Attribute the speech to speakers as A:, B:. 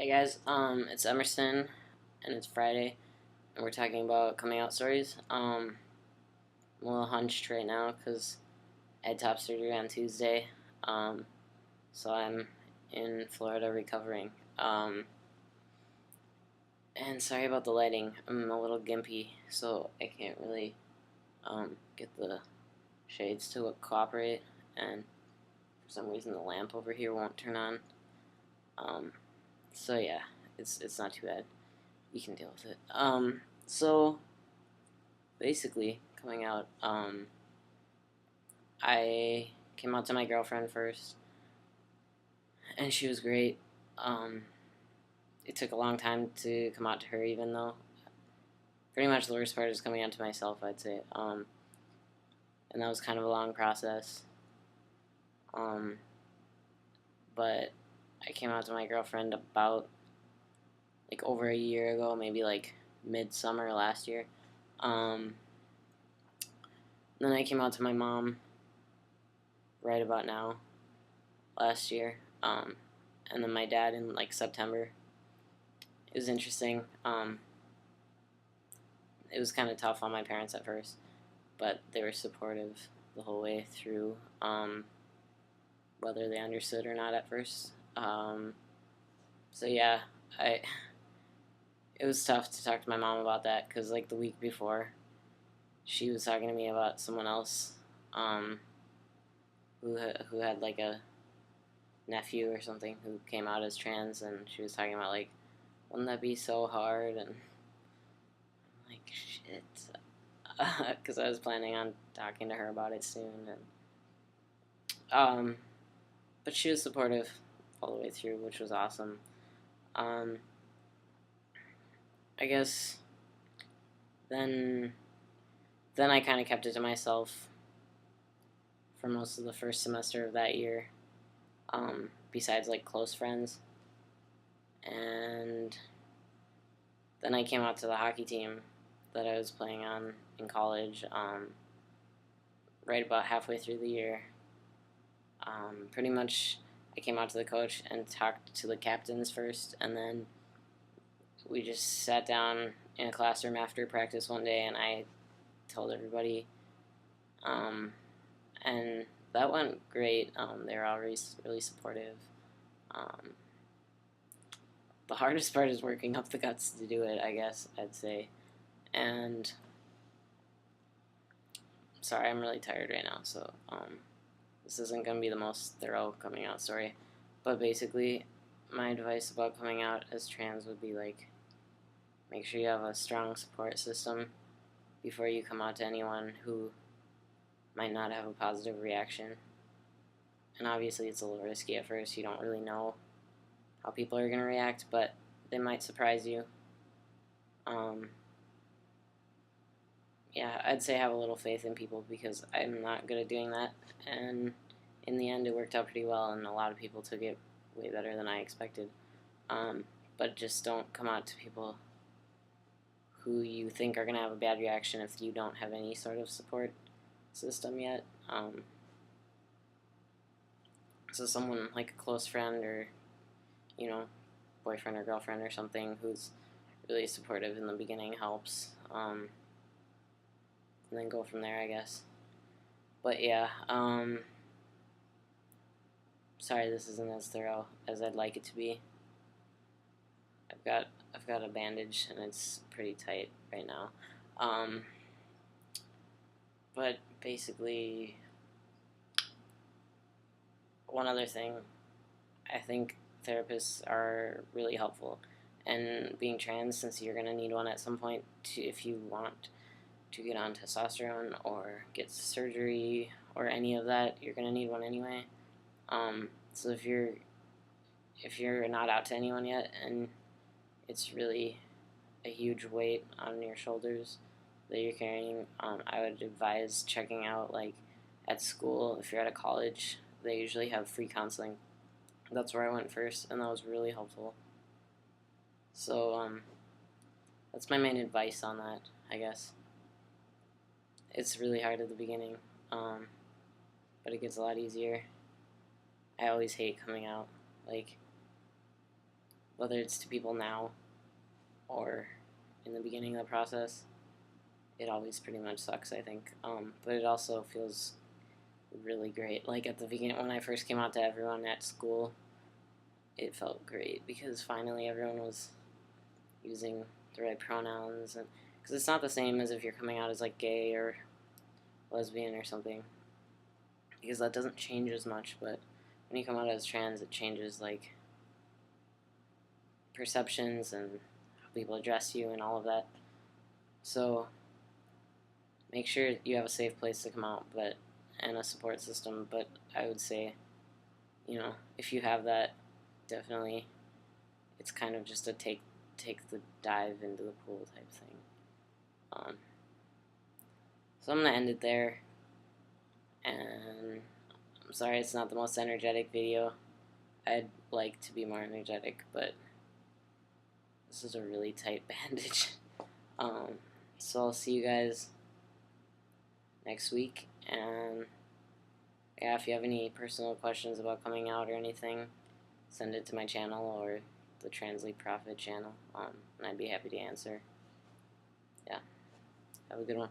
A: Hey guys, it's Emerson, and it's Friday, and we're talking about coming out stories. I'm a little hunched right now because I had top surgery on Tuesday, um, so I'm in Florida recovering. And sorry about the lighting. I'm a little gimpy, so I can't really get the shades to cooperate, and for some reason the lamp over here won't turn on. Um, so yeah, it's not too bad. You can deal with it. So basically, coming out, I came out to my girlfriend first, and she was great. Um, it took a long time to come out to her, even though pretty much the worst part is coming out to myself, I'd say. And that was kind of a long process. Um, but I came out to my girlfriend about like over a year ago, maybe like midsummer last year. Um, then I came out to my mom right about now last year. And then my dad in like September. It was interesting. It was kind of tough on my parents at first, but they were supportive the whole way through, whether they understood or not at first. So yeah, I it was tough to talk to my mom about that because like the week before, she was talking to me about someone else, um, who had like a nephew or something who came out as trans, and she was talking about like, wouldn't that be so hard? And I'm like, shit, because I was planning on talking to her about it soon, and but she was supportive all the way through, which was awesome. Um, I guess then then I kind of kept it to myself for most of the first semester of that year. Besides like close friends, and then I came out to the hockey team that I was playing on in college. Right about halfway through the year, pretty much I came out to the coach and talked to the captains first, and then we just sat down in a classroom after practice one day, and I told everybody, um, and that went great. They were all really supportive. Um, the hardest part is working up the guts to do it, I guess I'd say. And sorry, I'm really tired right now, so this isn't gonna be the most thorough coming out story. But basically, my advice about coming out as trans would be like, make sure you have a strong support system before you come out to anyone who might not have a positive reaction. And obviously, it's a little risky at first. You don't really know how people are going to react, but they might surprise you. Um, yeah, I'd say have a little faith in people because I'm not good at doing that. And in the end, it worked out pretty well, and a lot of people took it way better than I expected. But just don't come out to people who you think are going to have a bad reaction if you don't have any sort of support system yet. So someone like a close friend or, you know, boyfriend or girlfriend or something who's really supportive in the beginning helps. And then go from there, I guess. But yeah, sorry this isn't as thorough as I'd like it to be. I've got a bandage and it's pretty tight right now. Um, but basically, one other thing, I think therapists are really helpful. And being trans, since you're gonna need one at some point, if you want to get on testosterone or get surgery or any of that, you're gonna need one anyway. So if you're not out to anyone yet, and it's really a huge weight on your shoulders that you're carrying, I would advise checking out like at school. If you're at a college, they usually have free counseling. That's where I went first, and that was really helpful. So that's my main advice on that, I guess. It's really hard at the beginning, but it gets a lot easier. I always hate coming out. Like whether it's to people now or in the beginning of the process, it always pretty much sucks, I think. But it also feels really great. Like at the beginning, when I first came out to everyone at school, it felt great because finally everyone was using the right pronouns, and because it's not the same as if you're coming out as like gay or lesbian or something, because that doesn't change as much. But when you come out as trans, it changes like perceptions and how people address you and all of that. So make sure you have a safe place to come out, but and a support system. But I would say, if you have that, definitely, it's kind of just a take the dive into the pool type thing. So I'm gonna end it there, and I'm sorry it's not the most energetic video. I'd like to be more energetic, but this is a really tight bandage. So I'll see you guys next week, and yeah, if you have any personal questions about coming out or anything, send it to my channel or the Translead Prophet channel, and I'd be happy to answer. Yeah, have a good one.